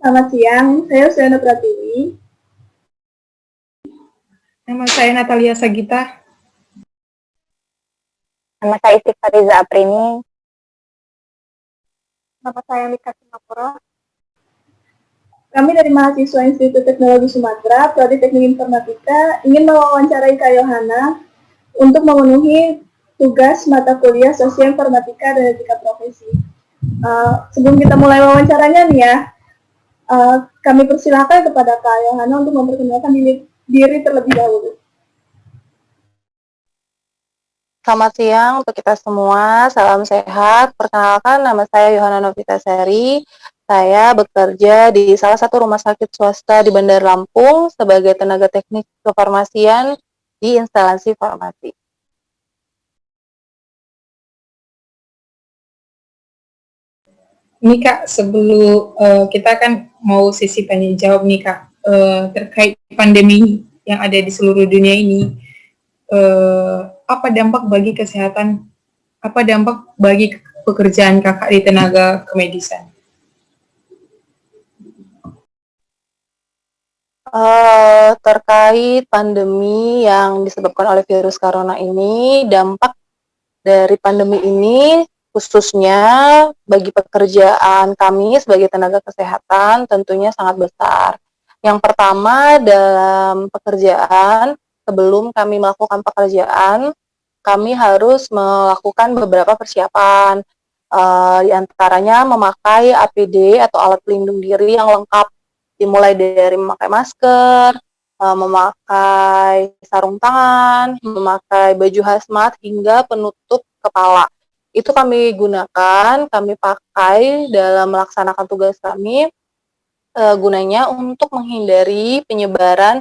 Selamat siang, saya Usiana Pratiwi. Nama saya Natalia Sagita. Nama saya Istighfariza Aprini. Nama saya Mika Singapura. Kami dari mahasiswa Institut Teknologi Sumatera, Prodi Teknik Informatika, ingin mewawancarai Kak Yohana untuk memenuhi tugas mata kuliah Sosial Informatika dan Etika Profesi. Sebelum kita mulai wawancaranya nih ya, kami persilakan kepada Kak Yohana untuk memperkenalkan diri terlebih dahulu. Selamat siang untuk kita semua, salam sehat. Perkenalkan, nama saya Yohana Novitasari. Saya bekerja di salah satu rumah sakit swasta di Bandar Lampung sebagai tenaga teknik kefarmasian di instalasi farmasi. Ini Kak, sebelum kita kan mau sesi tanya jawab nih Kak, terkait pandemi yang ada di seluruh dunia ini, apa dampak bagi kesehatan, apa dampak bagi pekerjaan Kakak di tenaga kemedisan? Terkait pandemi yang disebabkan oleh virus corona ini, dampak dari pandemi ini khususnya bagi pekerjaan kami sebagai tenaga kesehatan tentunya sangat besar. Yang pertama, dalam pekerjaan, sebelum kami melakukan pekerjaan, kami harus melakukan beberapa persiapan, di antaranya memakai APD atau alat pelindung diri yang lengkap, dimulai dari memakai masker, memakai sarung tangan, memakai baju hazmat, hingga penutup kepala. Itu kami gunakan, kami pakai dalam melaksanakan tugas kami, gunanya untuk menghindari penyebaran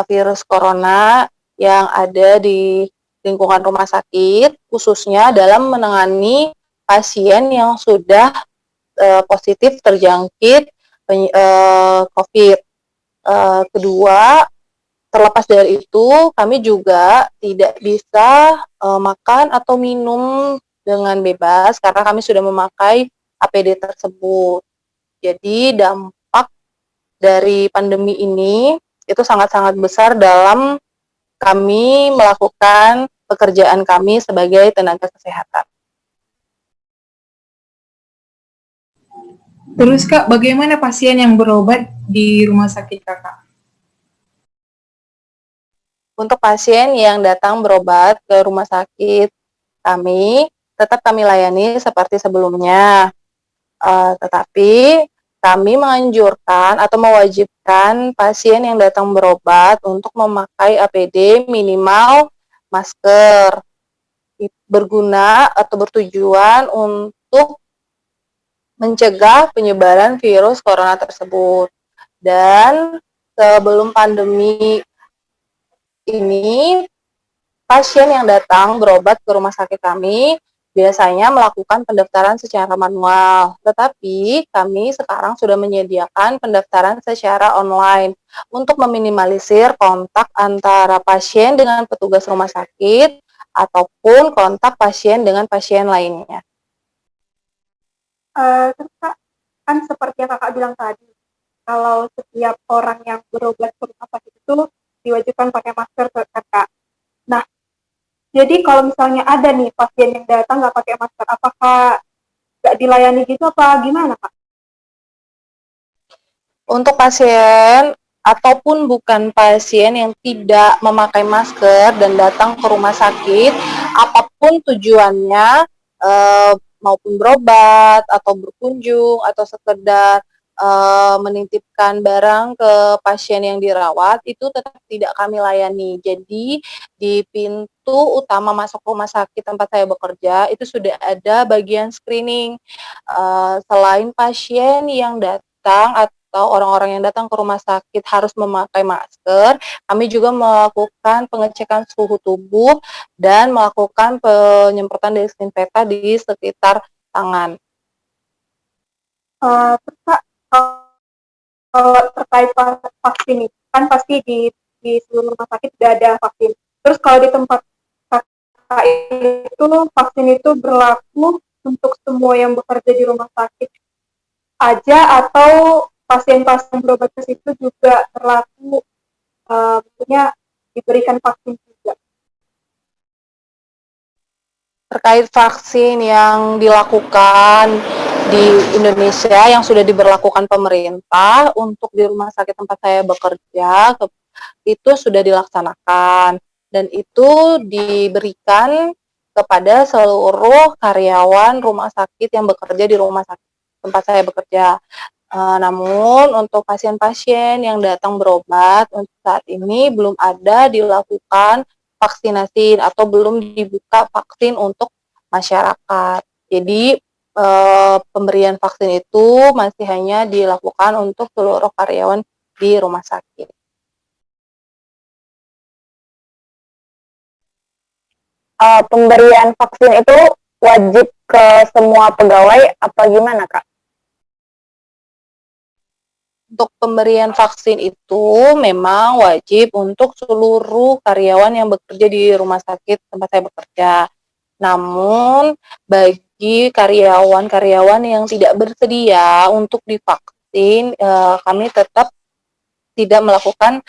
virus corona yang ada di lingkungan rumah sakit, khususnya dalam menangani pasien yang sudah positif terjangkit COVID. Kedua, terlepas dari itu, kami juga tidak bisa makan atau minum dengan bebas karena kami sudah memakai APD tersebut. Jadi dampak dari pandemi ini itu sangat-sangat besar dalam kami melakukan pekerjaan kami sebagai tenaga kesehatan. Terus Kak, bagaimana pasien yang berobat di rumah sakit Kakak? Untuk pasien yang datang berobat ke rumah sakit kami, tetap kami layani seperti sebelumnya. Tetapi kami menganjurkan atau mewajibkan pasien yang datang berobat untuk memakai APD minimal masker, berguna atau bertujuan untuk mencegah penyebaran virus corona tersebut. Dan sebelum pandemi ini, pasien yang datang berobat ke rumah sakit kami biasanya melakukan pendaftaran secara manual, tetapi kami sekarang sudah menyediakan pendaftaran secara online untuk meminimalisir kontak antara pasien dengan petugas rumah sakit ataupun kontak pasien dengan pasien lainnya. Terus Kak, kan seperti yang Kakak bilang tadi, kalau setiap orang yang berobat ke rumah sakit itu diwajibkan pakai masker ke Kakak. Nah, jadi kalau misalnya ada nih pasien yang datang nggak pakai masker, apakah nggak dilayani gitu apa gimana Kak? Untuk pasien ataupun bukan pasien yang tidak memakai masker dan datang ke rumah sakit, apapun tujuannya, maupun berobat atau berkunjung atau sekedar menitipkan barang ke pasien yang dirawat, itu tetap tidak kami layani. Jadi di pintu utama masuk rumah sakit tempat saya bekerja itu sudah ada bagian screening. Selain pasien yang datang atau orang-orang yang datang ke rumah sakit harus memakai masker, kami juga melakukan pengecekan suhu tubuh dan melakukan penyemprotan desinfektan di sekitar tangan. Terus Kak, kalau terkait vaksin itu kan pasti di seluruh rumah sakit sudah ada vaksin. Terus kalau di tempat Kakak itu vaksin itu berlaku untuk semua yang bekerja di rumah sakit aja atau pasien-pasien berobat ke situ juga terlaku tentunya diberikan vaksin juga. Terkait vaksin yang dilakukan di Indonesia yang sudah diberlakukan pemerintah untuk di rumah sakit tempat saya bekerja itu sudah dilaksanakan dan itu diberikan kepada seluruh karyawan rumah sakit yang bekerja di rumah sakit tempat saya bekerja. Namun untuk pasien-pasien yang datang berobat untuk saat ini belum ada dilakukan vaksinasi atau belum dibuka vaksin untuk masyarakat. Jadi pemberian vaksin itu masih hanya dilakukan untuk seluruh karyawan di rumah sakit. Pemberian vaksin itu wajib ke semua pegawai apa gimana, Kak? Untuk pemberian vaksin itu memang wajib untuk seluruh karyawan yang bekerja di rumah sakit tempat saya bekerja. Namun bagi karyawan-karyawan yang tidak bersedia untuk divaksin, kami tetap tidak melakukan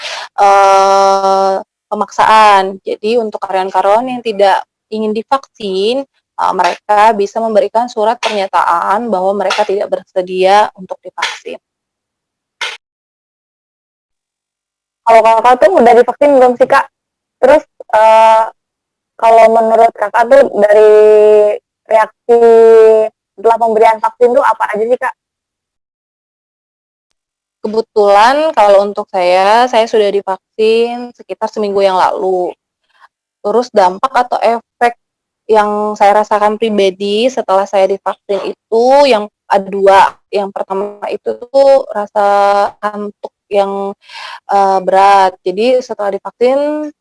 pemaksaan. Jadi untuk karyawan-karyawan yang tidak ingin divaksin, mereka bisa memberikan surat pernyataan bahwa mereka tidak bersedia untuk divaksin. Kalau kakak tuh udah divaksin belum sih, Kak? Terus kalau menurut kakak tuh dari reaksi setelah pemberian vaksin tuh apa aja sih, Kak? Kebetulan kalau untuk saya sudah divaksin sekitar seminggu yang lalu. Terus dampak atau efek yang saya rasakan pribadi setelah saya divaksin itu yang ada dua. Yang pertama itu tuh rasa kantuk yang berat. Jadi setelah divaksin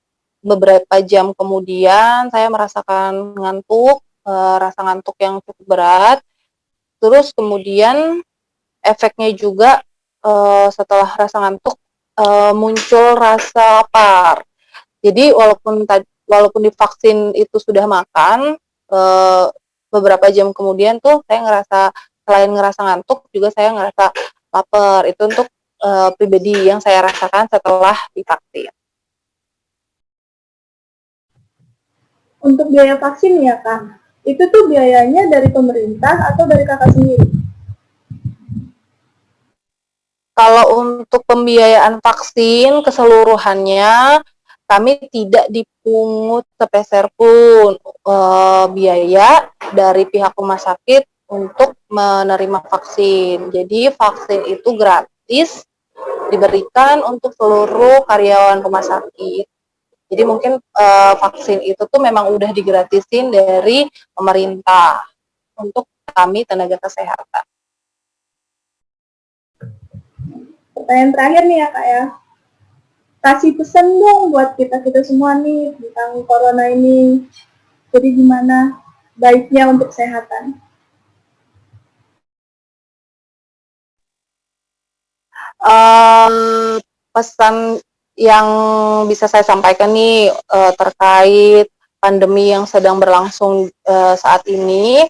beberapa jam kemudian saya merasakan ngantuk, rasa ngantuk yang cukup berat. Terus kemudian efeknya juga setelah rasa ngantuk muncul rasa lapar. Jadi walaupun divaksin itu sudah makan, beberapa jam kemudian tuh saya ngerasa selain ngerasa ngantuk juga saya ngerasa lapar. Itu untuk pribadi yang saya rasakan setelah divaksin. Untuk biaya vaksin ya Kak, itu tuh biayanya dari pemerintah atau dari kakak sendiri? Kalau untuk pembiayaan vaksin keseluruhannya, kami tidak dipungut sepeser pun biaya dari pihak rumah sakit untuk menerima vaksin. Jadi vaksin itu gratis diberikan untuk seluruh karyawan rumah sakit. Jadi mungkin vaksin itu tuh memang udah digratisin dari pemerintah untuk kami tenaga kesehatan. Pertanyaan terakhir nih ya Kak ya, kasih pesan dong buat kita semua nih tentang corona ini. Jadi gimana baiknya untuk kesehatan? Pesan yang bisa saya sampaikan nih terkait pandemi yang sedang berlangsung saat ini,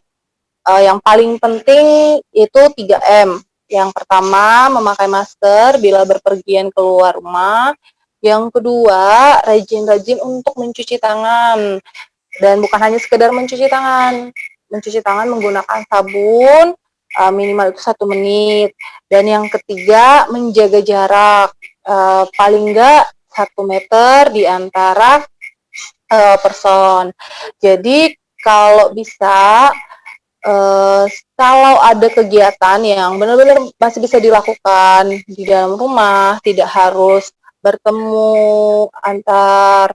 yang paling penting itu 3M. Yang pertama, memakai masker bila berpergian keluar rumah. Yang kedua, rajin-rajin untuk mencuci tangan. Dan bukan hanya sekedar mencuci tangan menggunakan sabun minimal itu 1 menit. Dan yang ketiga, menjaga jarak paling enggak 1 meter di antara person. Jadi kalau bisa kalau ada kegiatan yang benar-benar masih bisa dilakukan di dalam rumah, tidak harus bertemu antar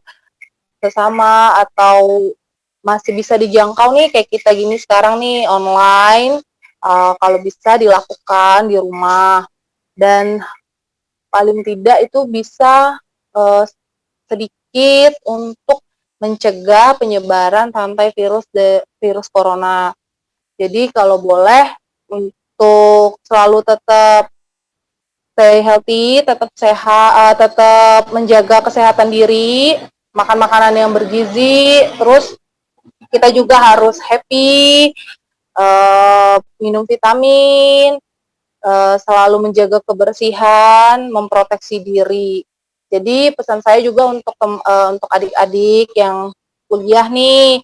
sesama atau masih bisa dijangkau nih kayak kita gini sekarang nih online, kalau bisa dilakukan di rumah dan paling tidak itu bisa sedikit untuk mencegah penyebaran rantai virus corona. Jadi kalau boleh untuk selalu tetap stay healthy, tetap sehat, tetap menjaga kesehatan diri, makan makanan yang bergizi, terus kita juga harus happy, minum vitamin, selalu menjaga kebersihan, memproteksi diri. Jadi pesan saya juga untuk adik-adik yang kuliah nih,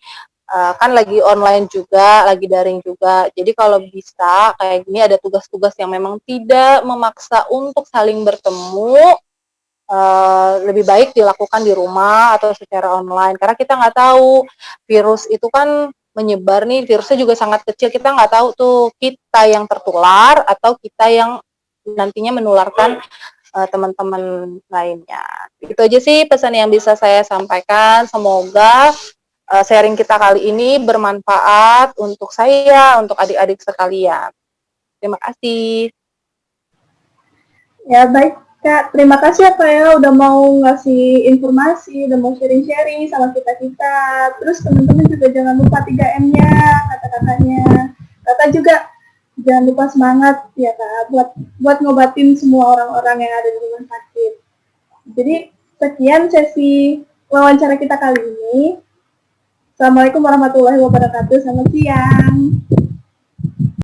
kan lagi online juga, lagi daring juga. Jadi kalau bisa kayak gini ada tugas-tugas yang memang tidak memaksa untuk saling bertemu, lebih baik dilakukan di rumah atau secara online. Karena kita nggak tahu virus itu kan menyebar nih, virusnya juga sangat kecil. Kita nggak tahu tuh kita yang tertular atau kita yang nantinya menularkan teman-teman lainnya. Itu aja sih pesan yang bisa saya sampaikan. Semoga sharing kita kali ini bermanfaat untuk saya, untuk adik-adik sekalian. Terima kasih. Ya baik Kak, terima kasih ya Kak ya udah mau ngasih informasi, udah mau sharing-sharing sama kita-kita. Terus teman-teman juga jangan lupa 3M-nya, kata-katanya. Kakak juga jangan lupa semangat ya Kak, buat ngobatin semua orang-orang yang ada di rumah sakit. Jadi sekian sesi wawancara kita kali ini. Assalamualaikum warahmatullahi wabarakatuh. Selamat siang.